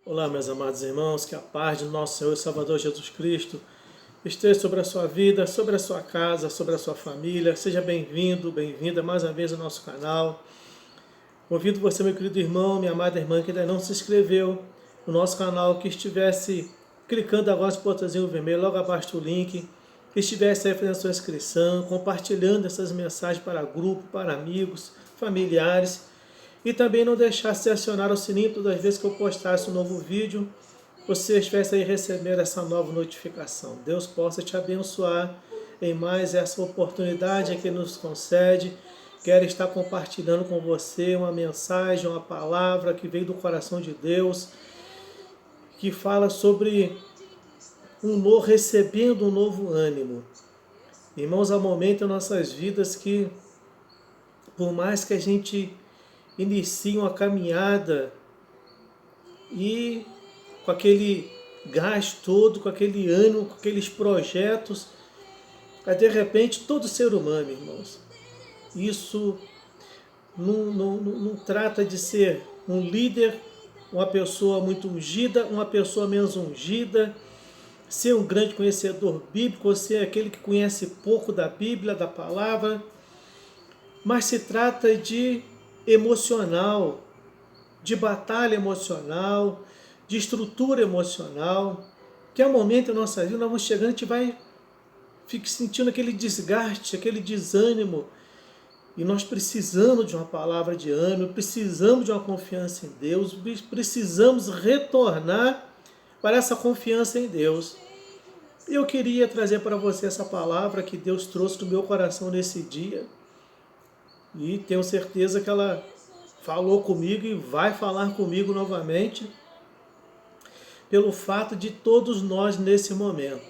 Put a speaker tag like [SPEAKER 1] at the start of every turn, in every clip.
[SPEAKER 1] Olá, meus amados irmãos, que a paz do nosso Senhor e Salvador Jesus Cristo esteja sobre a sua vida, sobre a sua casa, sobre a sua família. Seja bem-vindo, bem-vinda mais uma vez ao nosso canal. Convido você, meu querido irmão, minha amada irmã, que ainda não se inscreveu no nosso canal, que estivesse clicando agora no botãozinho vermelho, logo abaixo do link, que estivesse aí fazendo a sua inscrição, compartilhando essas mensagens para grupo, para amigos, familiares. E também não deixasse de acionar o sininho todas as vezes que eu postasse um novo vídeo, você estivesse aí recebendo essa nova notificação. Deus possa te abençoar em mais essa oportunidade que Ele nos concede. Quero estar compartilhando com você uma mensagem, uma palavra que veio do coração de Deus, que fala sobre recebendo um novo ânimo. Irmãos, há momento em nossas vidas que, por mais que a gente inicie uma caminhada e com aquele gás todo, com aquele ânimo, com aqueles projetos, mas de repente todo ser humano, irmãos, isso não trata de ser um líder, uma pessoa muito ungida, uma pessoa menos ungida, ser um grande conhecedor bíblico, ou ser aquele que conhece pouco da Bíblia, da palavra, mas se trata de emocional, de batalha emocional, de estrutura emocional, que é um momento em nossa vida, nós vamos chegando, a gente vai fica sentindo aquele desgaste, aquele desânimo, e nós precisamos de uma palavra de ânimo, precisamos de uma confiança em Deus, precisamos retornar para essa confiança em Deus. Eu queria trazer para você essa palavra que Deus trouxe do meu coração nesse dia, e tenho certeza que ela falou comigo e vai falar comigo novamente, pelo fato de todos nós nesse momento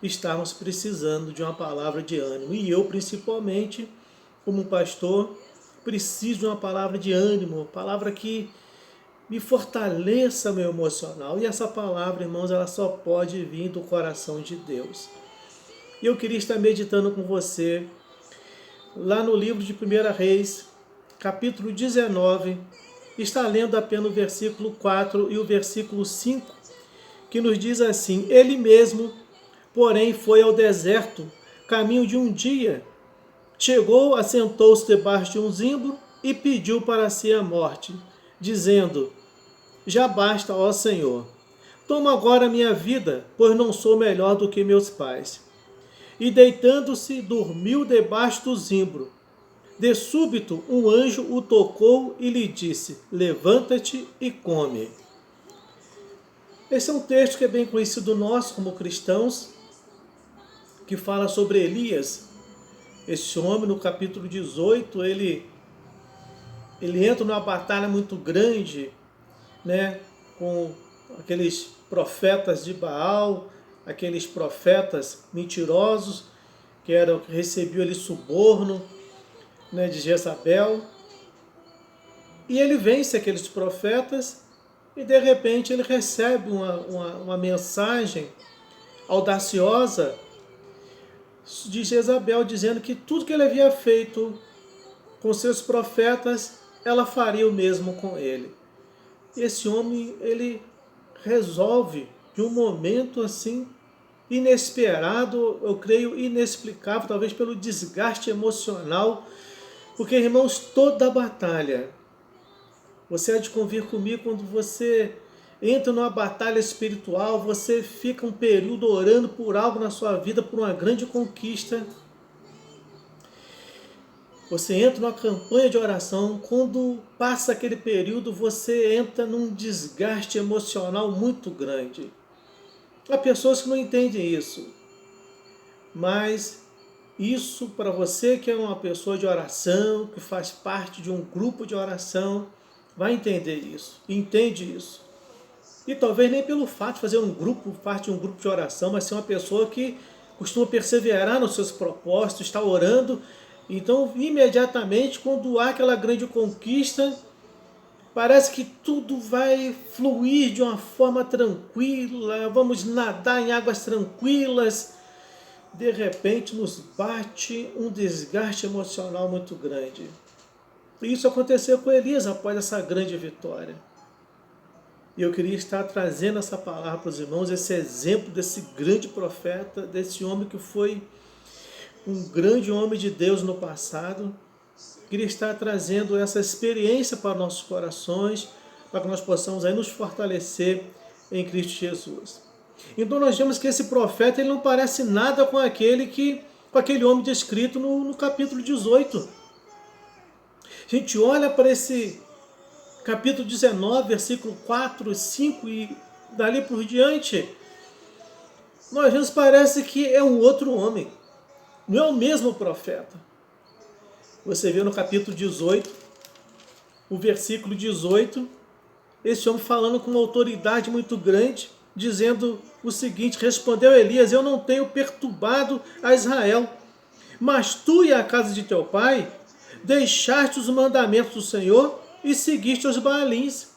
[SPEAKER 1] estarmos precisando de uma palavra de ânimo. E eu, principalmente, como pastor, preciso de uma palavra de ânimo, palavra que me fortaleça meu emocional. E essa palavra, irmãos, ela só pode vir do coração de Deus. E eu queria estar meditando com você lá no livro de 1 Reis, capítulo 19, está lendo apenas o versículo 4 e o versículo 5, que nos diz assim: Ele mesmo, porém, foi ao deserto, caminho de um dia. Chegou, assentou-se debaixo de um zimbro e pediu para si a morte, dizendo: Já basta, ó Senhor, toma agora minha vida, pois não sou melhor do que meus pais. E deitando-se, dormiu debaixo do zimbro. De súbito, um anjo o tocou e lhe disse: Levanta-te e come. Esse é um texto que é bem conhecido nosso como cristãos, que fala sobre Elias. Esse homem, no capítulo 18, ele entra numa batalha muito grande, né, com aqueles profetas de Baal, aqueles profetas mentirosos que recebiam ali suborno, né, de Jezabel. E ele vence aqueles profetas e de repente ele recebe uma mensagem audaciosa de Jezabel, dizendo que tudo que ele havia feito com seus profetas, ela faria o mesmo com ele. E esse homem, ele resolve, de um momento assim, inesperado, eu creio inexplicável, talvez pelo desgaste emocional, porque, irmãos, toda batalha, você há de convir comigo, quando você entra numa batalha espiritual, você fica um período orando por algo na sua vida, por uma grande conquista. Você entra numa campanha de oração, quando passa aquele período, você entra num desgaste emocional muito grande. Há pessoas que não entendem isso, mas isso, para você que é uma pessoa de oração, que faz parte de um grupo de oração, vai entender isso, entende isso. E talvez nem pelo fato de fazer parte de um grupo de oração, mas ser uma pessoa que costuma perseverar nos seus propósitos, está orando. Então, imediatamente, quando há aquela grande conquista, parece que tudo vai fluir de uma forma tranquila, vamos nadar em águas tranquilas. De repente, nos bate um desgaste emocional muito grande. E isso aconteceu com Elias após essa grande vitória. E eu queria estar trazendo essa palavra para os irmãos, esse exemplo desse grande profeta, desse homem que foi um grande homem de Deus no passado. Queria estar trazendo essa experiência para nossos corações, para que nós possamos aí nos fortalecer em Cristo Jesus. Então nós vemos que esse profeta ele não parece nada com aquele homem descrito no capítulo 18. A gente olha para esse capítulo 19, versículo 4, 5 e dali por diante, nós vemos parece que é um outro homem, não é o mesmo profeta. Você vê no capítulo 18, o versículo 18, esse homem falando com uma autoridade muito grande, dizendo o seguinte: respondeu Elias, eu não tenho perturbado a Israel, mas tu e a casa de teu pai deixaste os mandamentos do Senhor e seguiste os Baalins.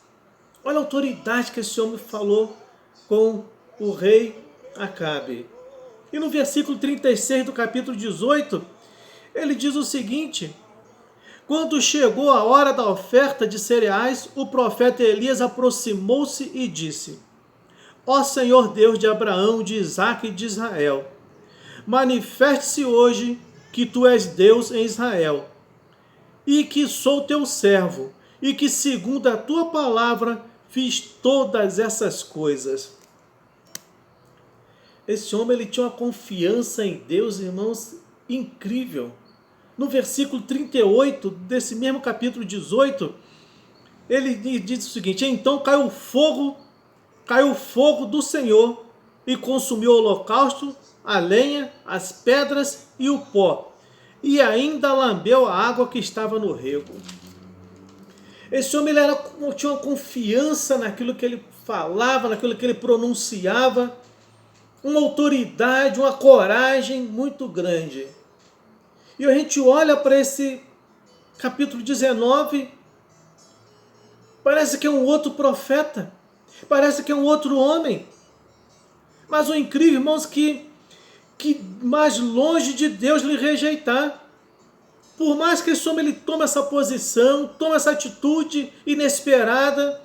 [SPEAKER 1] Olha a autoridade que esse homem falou com o rei Acabe. E no versículo 36 do capítulo 18, ele diz o seguinte: quando chegou a hora da oferta de cereais, o profeta Elias aproximou-se e disse: ó Senhor Deus de Abraão, de Isaque e de Israel, manifeste-se hoje que tu és Deus em Israel, e que sou teu servo, e que segundo a tua palavra fiz todas essas coisas. Esse homem ele tinha uma confiança em Deus, irmãos, incrível. No versículo 38 desse mesmo capítulo 18, ele diz o seguinte: então caiu o fogo do Senhor e consumiu o holocausto, a lenha, as pedras e o pó, e ainda lambeu a água que estava no rego. Esse homem tinha uma confiança naquilo que ele falava, naquilo que ele pronunciava, uma autoridade, uma coragem muito grande. E a gente olha para esse capítulo 19, parece que é um outro profeta, parece que é um outro homem. Mas o incrível, irmãos, que mais longe de Deus lhe rejeitar. Por mais que esse homem ele tome essa posição, tome essa atitude inesperada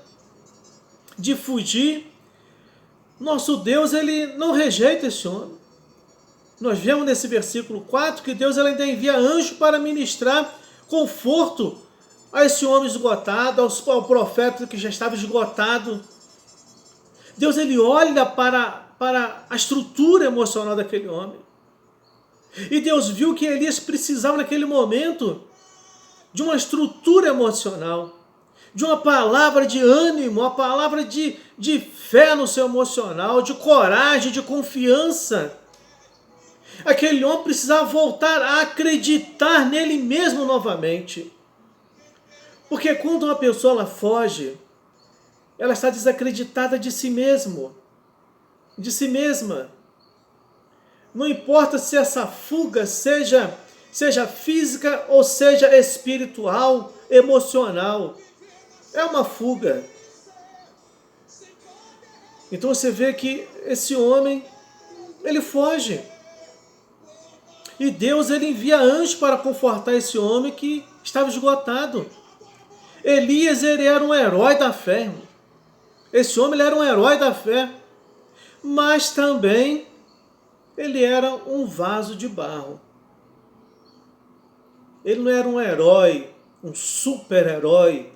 [SPEAKER 1] de fugir, nosso Deus ele não rejeita esse homem. Nós vemos nesse versículo 4 que Deus ainda envia anjo para ministrar conforto a esse homem esgotado, ao profeta que já estava esgotado. Deus ele olha para a estrutura emocional daquele homem. E Deus viu que Elias precisava naquele momento de uma estrutura emocional, de uma palavra de ânimo, uma palavra de fé no seu emocional, de coragem, de confiança. Aquele homem precisava voltar a acreditar nele mesmo novamente. Porque quando uma pessoa ela foge, ela está desacreditada de si mesmo, de si mesma. Não importa se essa fuga seja física ou seja espiritual, emocional. É uma fuga. Então você vê que esse homem, ele foge. E Deus ele envia anjos para confortar esse homem que estava esgotado. Elias ele era um herói da fé. Esse homem ele era um herói da fé. Mas também ele era um vaso de barro. Ele não era um herói, um super-herói,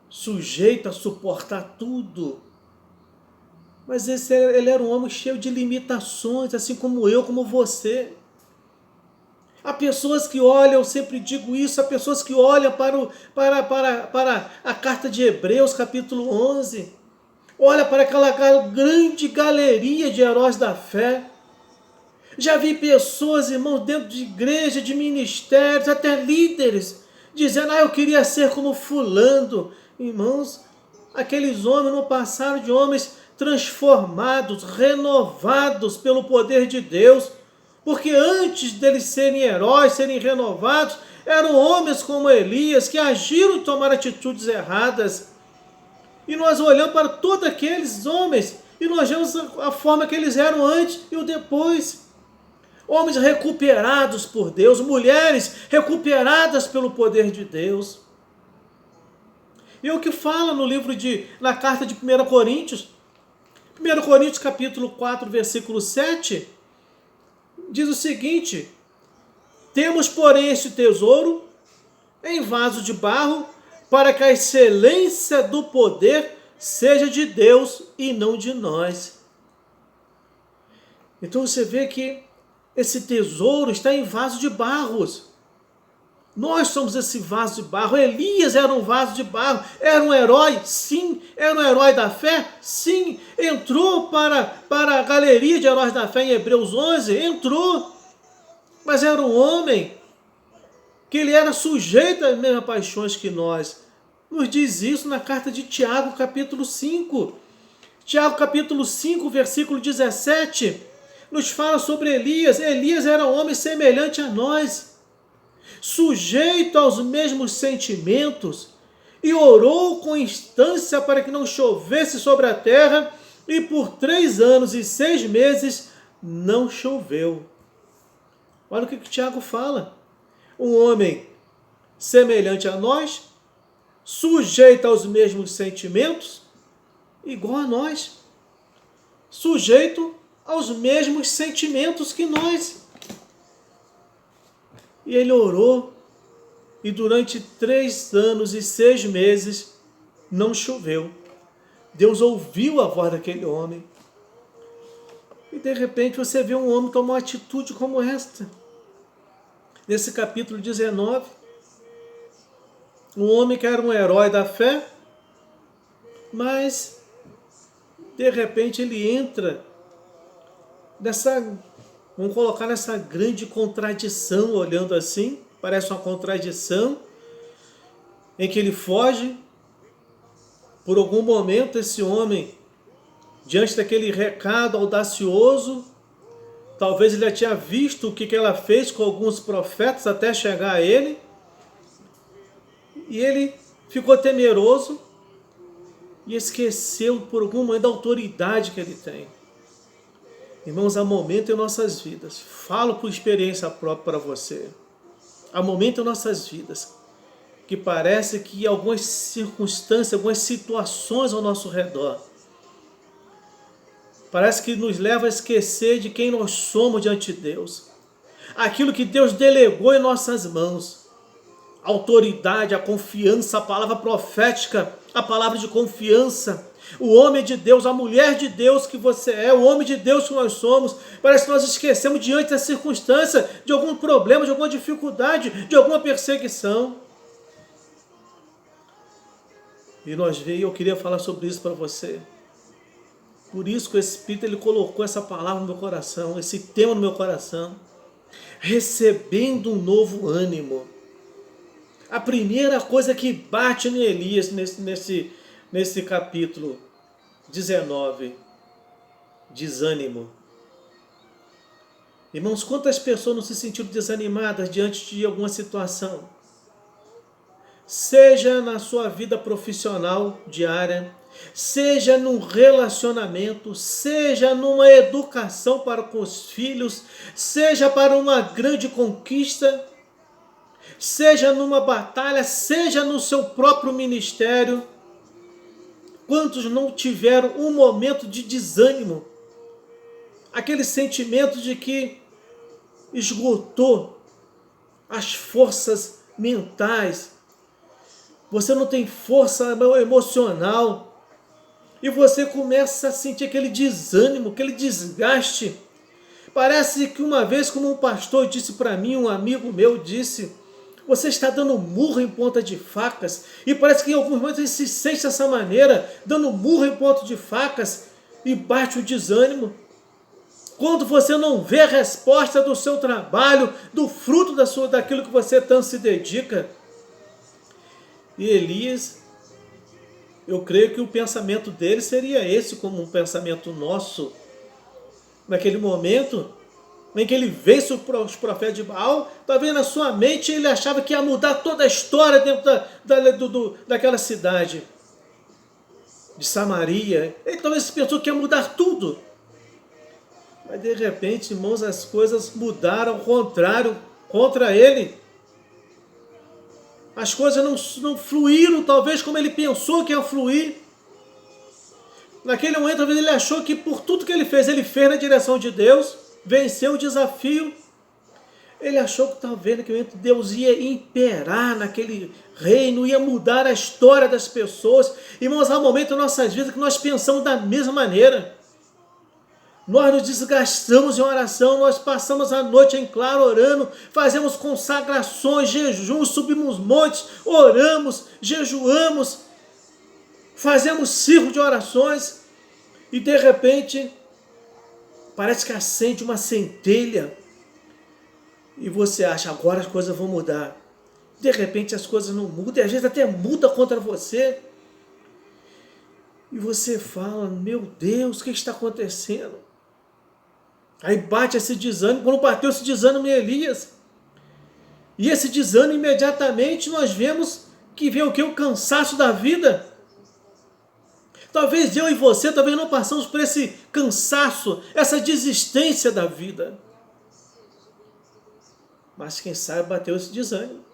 [SPEAKER 1] sujeito a suportar tudo. Mas ele era um homem cheio de limitações, assim como eu, como você. Há pessoas que olham, eu sempre digo isso, há pessoas que olham para a carta de Hebreus, capítulo 11, olha para aquela grande galeria de heróis da fé. Já vi pessoas, irmãos, dentro de igreja, de ministérios, até líderes, dizendo, eu queria ser como fulano. Irmãos, aqueles homens não passaram de homens transformados, renovados pelo poder de Deus, porque antes deles serem heróis, serem renovados, eram homens como Elias, que agiram e tomaram atitudes erradas. E nós olhamos para todos aqueles homens e nós vemos a forma que eles eram antes e o depois. Homens recuperados por Deus, mulheres recuperadas pelo poder de Deus. E é o que fala no na carta de 1 Coríntios. 1 Coríntios capítulo 4, versículo 7, diz o seguinte: temos, porém, este tesouro em vaso de barro, para que a excelência do poder seja de Deus e não de nós. Então você vê que esse tesouro está em vaso de barros. Nós somos esse vaso de barro. Elias era um vaso de barro. Era um herói? Sim. Era um herói da fé? Sim. Entrou para a galeria de heróis da fé em Hebreus 11? Entrou. Mas era um homem que ele era sujeito às mesmas paixões que nós. Nos diz isso na carta de Tiago, capítulo 5. Tiago, capítulo 5, versículo 17, nos fala sobre Elias. Elias era um homem semelhante a nós, sujeito aos mesmos sentimentos, e orou com instância para que não chovesse sobre a terra, e por 3 anos e 6 meses não choveu. Olha o que Tiago fala. Um homem semelhante a nós, sujeito aos mesmos sentimentos, igual a nós, sujeito aos mesmos sentimentos que nós. E ele orou, e durante 3 anos e 6 meses não choveu. Deus ouviu a voz daquele homem. E de repente você vê um homem tomar uma atitude como esta. Nesse capítulo 19, um homem que era um herói da fé, mas de repente ele entra vamos colocar nessa grande contradição, olhando assim, parece uma contradição, em que ele foge. Por algum momento esse homem, diante daquele recado audacioso, talvez ele já tinha visto o que ela fez com alguns profetas até chegar a ele. E ele ficou temeroso e esqueceu por algum momento da autoridade que ele tem. Irmãos, há momento em nossas vidas, falo por experiência própria para você, há momento em nossas vidas que parece que algumas circunstâncias, algumas situações ao nosso redor, parece que nos leva a esquecer de quem nós somos diante de Deus. Aquilo que Deus delegou em nossas mãos. A autoridade, a confiança, a palavra profética, a palavra de confiança. O homem de Deus, a mulher de Deus que você é, o homem de Deus que nós somos. Parece que nós esquecemos diante da circunstância, de algum problema, de alguma dificuldade, de alguma perseguição. E eu queria falar sobre isso para você. Por isso que o Espírito ele colocou essa palavra no meu coração, esse tema no meu coração. Recebendo um novo ânimo. A primeira coisa que bate em Elias nesse capítulo 19, desânimo. Irmãos, quantas pessoas não se sentiram desanimadas diante de alguma situação? Seja na sua vida profissional diária, seja num relacionamento, seja numa educação para com os filhos, seja para uma grande conquista, seja numa batalha, seja no seu próprio ministério. Quantos não tiveram um momento de desânimo? Aquele sentimento de que esgotou as forças mentais. Você não tem força emocional. E você começa a sentir aquele desânimo, aquele desgaste. Parece que uma vez, como um pastor disse para mim, um amigo meu disse, você está dando murro em ponta de facas. E parece que em alguns momentos ele se sente dessa maneira, dando murro em ponta de facas, e bate o desânimo. Quando você não vê a resposta do seu trabalho, do fruto daquilo que você tanto se dedica. E Elias, eu creio que o pensamento dele seria esse, como um pensamento nosso. Naquele momento em que ele vence os profetas de Baal, talvez na sua mente ele achava que ia mudar toda a história dentro daquela cidade de Samaria. Ele talvez pensou que ia mudar tudo. Mas de repente, irmãos, as coisas mudaram ao contrário, contra ele. As coisas não fluíram talvez como ele pensou que ia fluir. Naquele momento, talvez ele achou que por tudo que ele fez na direção de Deus, venceu o desafio. Ele achou que talvez naquele momento Deus ia imperar naquele reino, ia mudar a história das pessoas. Irmãos, há um momento em nossas vidas que nós pensamos da mesma maneira. Nós nos desgastamos em oração, nós passamos a noite em claro orando, fazemos consagrações, jejuns, subimos montes, oramos, jejuamos, fazemos círculo de orações e de repente parece que acende uma centelha e você acha, agora as coisas vão mudar. De repente as coisas não mudam e às vezes até muda contra você. E você fala, meu Deus, o que está acontecendo? Aí bate esse desânimo, quando bateu esse desânimo em Elias. E esse desânimo imediatamente nós vemos que vem o que? O cansaço da vida. Talvez eu e você, talvez não passamos por esse cansaço, essa desistência da vida. Mas quem sabe bateu esse desânimo.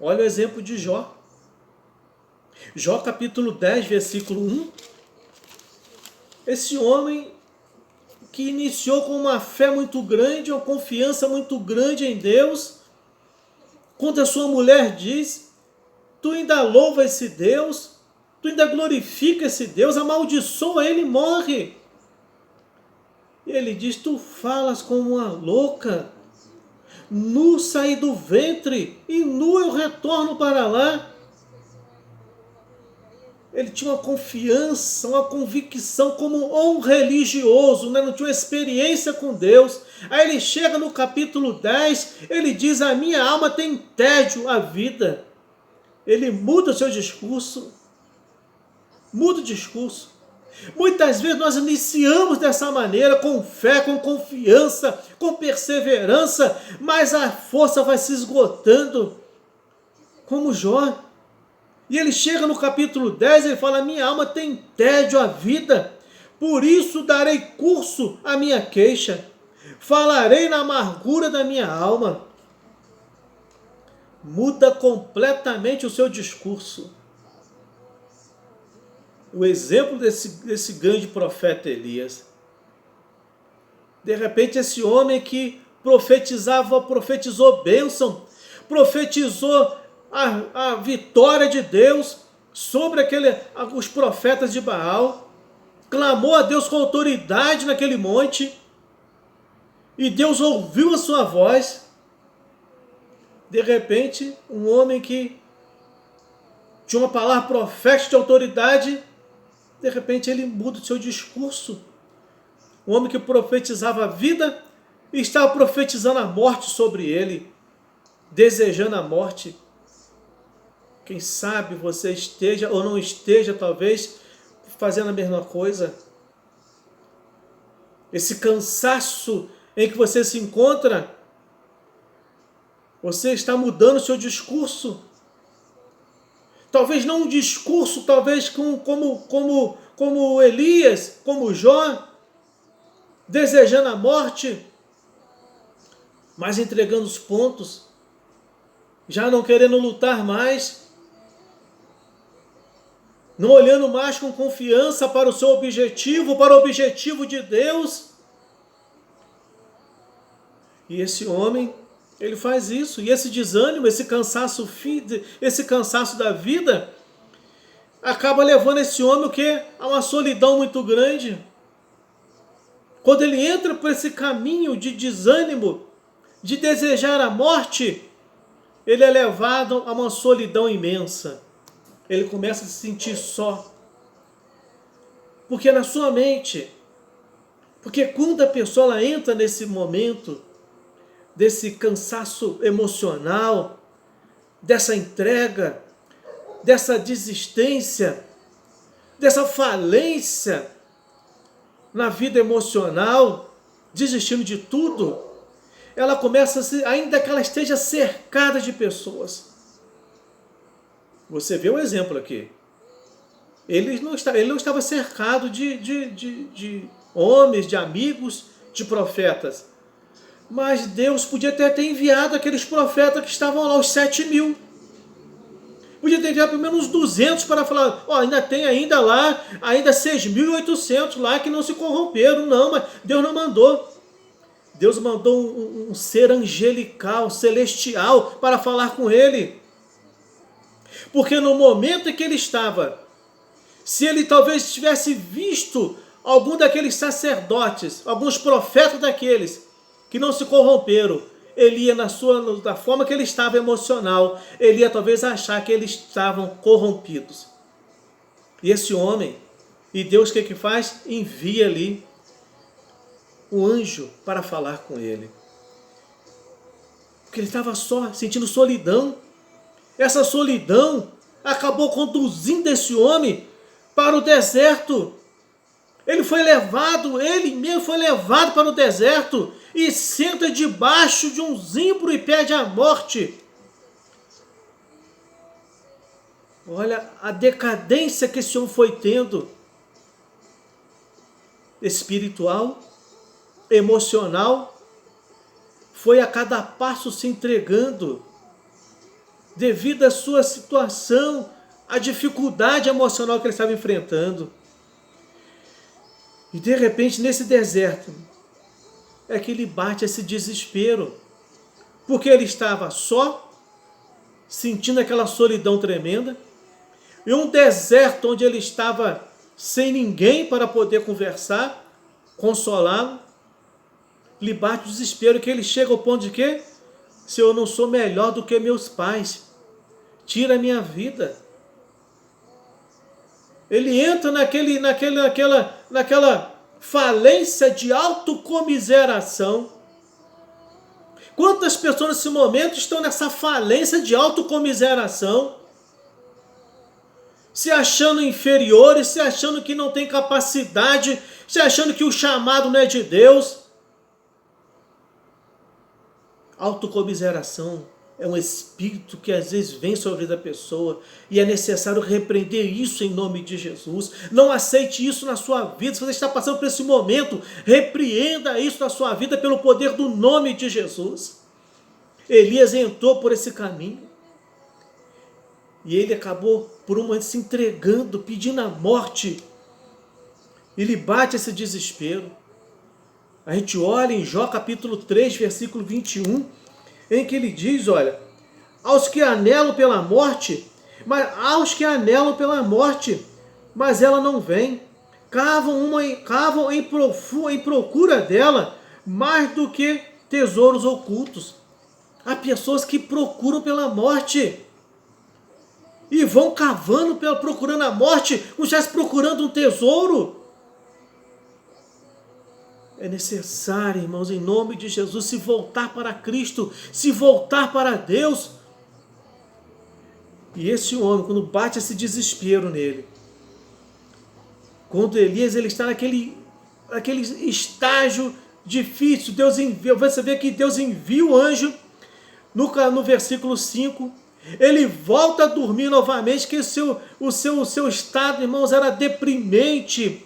[SPEAKER 1] Olha o exemplo de Jó. Jó capítulo 10, versículo 1. Esse homem que iniciou com uma fé muito grande, uma confiança muito grande em Deus, quando a sua mulher diz, tu ainda louva esse Deus, tu ainda glorifica esse Deus, amaldiçoa ele e morre. E ele diz, tu falas como uma louca, nu saí do ventre e nu eu retorno para lá. Ele tinha uma confiança, uma convicção como um religioso, né? Não tinha uma experiência com Deus. Aí ele chega no capítulo 10, ele diz, a minha alma tem tédio à vida. Ele muda o seu discurso. Muda o discurso. Muitas vezes nós iniciamos dessa maneira, com fé, com confiança, com perseverança, mas a força vai se esgotando, como Jó. E ele chega no capítulo 10, ele fala, minha alma tem tédio à vida, por isso darei curso à minha queixa, falarei na amargura da minha alma. Muda completamente o seu discurso. O exemplo desse grande profeta Elias. De repente esse homem que profetizou bênção, profetizou a vitória de Deus sobre os profetas de Baal, clamou a Deus com autoridade naquele monte, e Deus ouviu a sua voz. De repente, um homem que tinha uma palavra profética de autoridade, de repente ele muda o seu discurso. Um homem que profetizava a vida e estava profetizando a morte sobre ele, desejando a morte. Quem sabe você esteja ou não esteja, talvez, fazendo a mesma coisa. Esse cansaço em que você se encontra, você está mudando o seu discurso. Talvez não um discurso, talvez como Elias, como Jó, desejando a morte, mas entregando os pontos, já não querendo lutar mais, não olhando mais com confiança para o seu objetivo, para o objetivo de Deus. E esse homem, ele faz isso, e esse desânimo, esse cansaço da vida, acaba levando esse homem a uma solidão muito grande. Quando ele entra por esse caminho de desânimo, de desejar a morte, ele é levado a uma solidão imensa. Ele começa a se sentir só. Porque na sua mente, porque quando a pessoa ela entra nesse momento desse cansaço emocional, dessa entrega, dessa desistência, dessa falência na vida emocional, desistindo de tudo, ela começa a se, ainda que ela esteja cercada de pessoas. Você vê o exemplo aqui. Ele não estava cercado de homens, de amigos, de profetas. Mas Deus podia ter enviado aqueles profetas que estavam lá, os 7.000. Podia ter enviado pelo menos uns 200 para falar, ainda tem ainda 6.800 lá que não se corromperam. Não, mas Deus não mandou. Deus mandou um ser angelical, celestial, para falar com ele. Porque no momento em que ele estava, se ele talvez tivesse visto algum daqueles sacerdotes, alguns profetas daqueles que não se corromperam, ele ia da forma que ele estava emocional, ele ia talvez achar que eles estavam corrompidos. E esse homem, e Deus o que faz? Envia ali o anjo para falar com ele. Porque ele estava só, sentindo solidão. Essa solidão acabou conduzindo esse homem para o deserto. Ele mesmo foi levado para o deserto e senta debaixo de um zimbro e pede a morte. Olha a decadência que esse homem foi tendo, espiritual, emocional, foi a cada passo se entregando, devido à sua situação, à dificuldade emocional que ele estava enfrentando. E de repente, nesse deserto, é que ele bate esse desespero, porque ele estava só, sentindo aquela solidão tremenda, e um deserto onde ele estava sem ninguém para poder conversar, consolá-lo, lhe bate o desespero, que ele chega ao ponto de que, se eu não sou melhor do que meus pais, tira a minha vida. Ele entra naquela falência de autocomiseração. Quantas pessoas nesse momento estão nessa falência de autocomiseração? Se achando inferiores, se achando que não tem capacidade, se achando que o chamado não é de Deus. Autocomiseração é um espírito que às vezes vem sobre a vida da pessoa e é necessário repreender isso em nome de Jesus. Não aceite isso na sua vida. Se você está passando por esse momento, repreenda isso na sua vida pelo poder do nome de Jesus. Elias entrou por esse caminho e ele acabou por um momento se entregando, pedindo a morte. Ele bate esse desespero. A gente olha em Jó capítulo 3, versículo 21, em que ele diz, olha, aos que anelam pela morte, mas ela não vem, cavam em procura dela, mais do que tesouros ocultos. Há pessoas que procuram pela morte, e vão cavando, procurando a morte, como se estivesse procurando um tesouro. É necessário, irmãos, em nome de Jesus, se voltar para Cristo, se voltar para Deus. E esse homem, quando bate esse desespero nele, quando Elias ele está naquele estágio difícil, Deus envia, você vê que Deus envia o anjo, no versículo 5, ele volta a dormir novamente, que o seu estado, irmãos, era deprimente,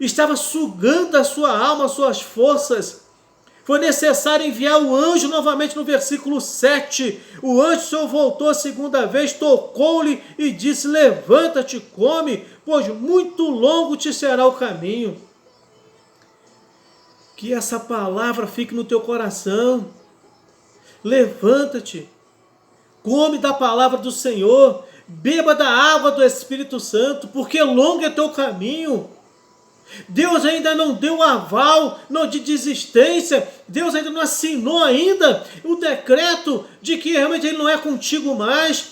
[SPEAKER 1] estava sugando a sua alma, as suas forças. Foi necessário enviar o anjo novamente no versículo 7. O anjo, o Senhor, voltou a segunda vez, tocou-lhe e disse, levanta-te, come, pois muito longo te será o caminho. Que essa palavra fique no teu coração. Levanta-te, come da palavra do Senhor, beba da água do Espírito Santo, porque longo é teu caminho. Deus ainda não deu o aval de desistência, Deus ainda não assinou ainda o decreto de que realmente Ele não é contigo mais,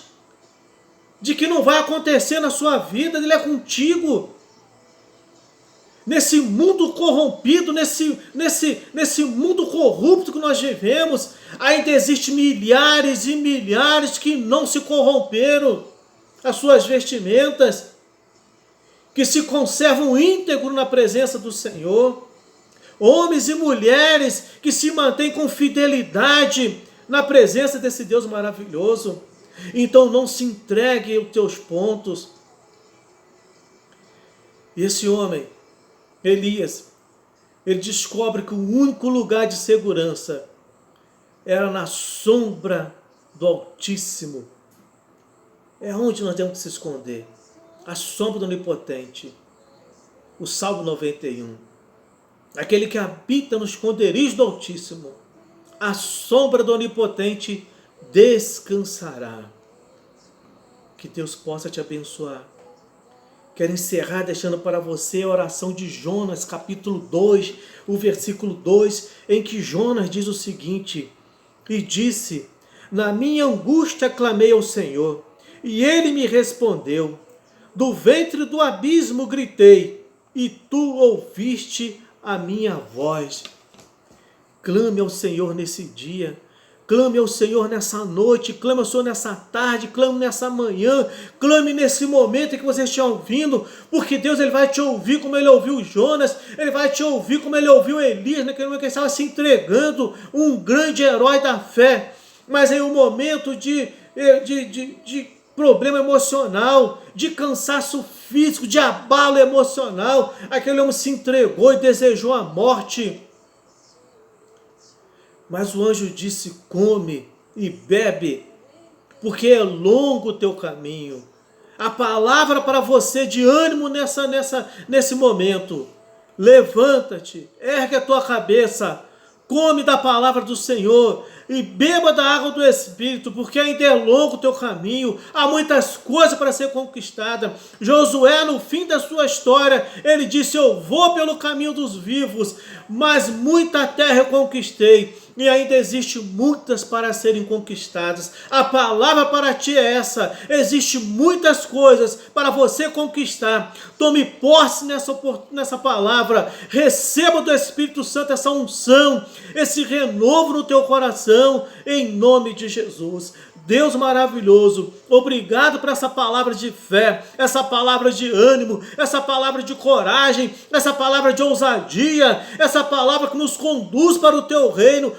[SPEAKER 1] de que não vai acontecer na sua vida, Ele é contigo. Nesse mundo corrompido, nesse mundo corrupto que nós vivemos, ainda existem milhares e milhares que não se corromperam as suas vestimentas, que se conservam íntegros na presença do Senhor, homens e mulheres que se mantêm com fidelidade na presença desse Deus maravilhoso. Então não se entregue aos teus pontos. E esse homem, Elias, ele descobre que o único lugar de segurança era na sombra do Altíssimo. É onde nós temos que se esconder. A sombra do Onipotente. O Salmo 91. Aquele que habita no esconderijo do Altíssimo, a sombra do Onipotente descansará. Que Deus possa te abençoar. Quero encerrar deixando para você a oração de Jonas, capítulo 2, o versículo 2, em que Jonas diz o seguinte: e disse, na minha angústia clamei ao Senhor, e ele me respondeu. Do ventre do abismo gritei, e tu ouviste a minha voz. Clame ao Senhor nesse dia. Clame ao Senhor nessa noite, clame ao Senhor nessa tarde, clame nessa manhã, clame nesse momento em que você está ouvindo, porque Deus ele vai te ouvir como ele ouviu Jonas, ele vai te ouvir como ele ouviu Elias, naquele momento que ele estava se entregando, um grande herói da fé, mas em um momento de problema emocional, de cansaço físico, de abalo emocional, aquele homem se entregou e desejou a morte. Mas o anjo disse, come e bebe, porque é longo o teu caminho. A palavra para você de ânimo nesse momento. Levanta-te, ergue a tua cabeça, come da palavra do Senhor e beba da água do Espírito, porque ainda é longo o teu caminho, há muitas coisas para ser conquistada. Josué, no fim da sua história, ele disse, eu vou pelo caminho dos vivos, mas muita terra eu conquistei, e ainda existe muitas para serem conquistadas. A palavra para ti é essa, existe muitas coisas para você conquistar. Tome posse nessa palavra, receba do Espírito Santo essa unção, esse renovo no teu coração, em nome de Jesus. Deus maravilhoso, obrigado por essa palavra de fé, essa palavra de ânimo, essa palavra de coragem, essa palavra de ousadia, essa palavra que nos conduz para o teu reino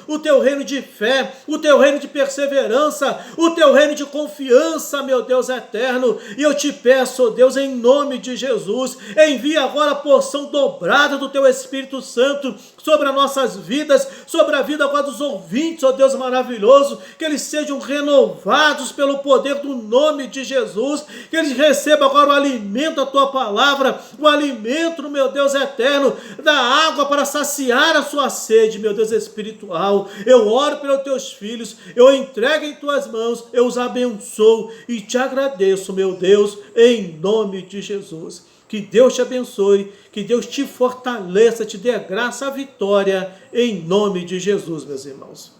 [SPEAKER 1] de fé, o teu reino de perseverança, o teu reino de confiança, meu Deus eterno. E eu te peço, ó Deus, em nome de Jesus, envia agora a porção dobrada do teu Espírito Santo sobre as nossas vidas, sobre a vida agora dos ouvintes, ó Deus maravilhoso, que eles sejam renovados pelo poder do nome de Jesus, que eles recebam agora o alimento da tua palavra, o alimento, meu Deus eterno, da água para saciar a sua sede, meu Deus espiritual. Eu oro pelos teus filhos, eu entrego em tuas mãos, eu os abençoo e te agradeço, meu Deus, em nome de Jesus. Que Deus te abençoe, que Deus te fortaleça, te dê graça, a vitória, em nome de Jesus, meus irmãos.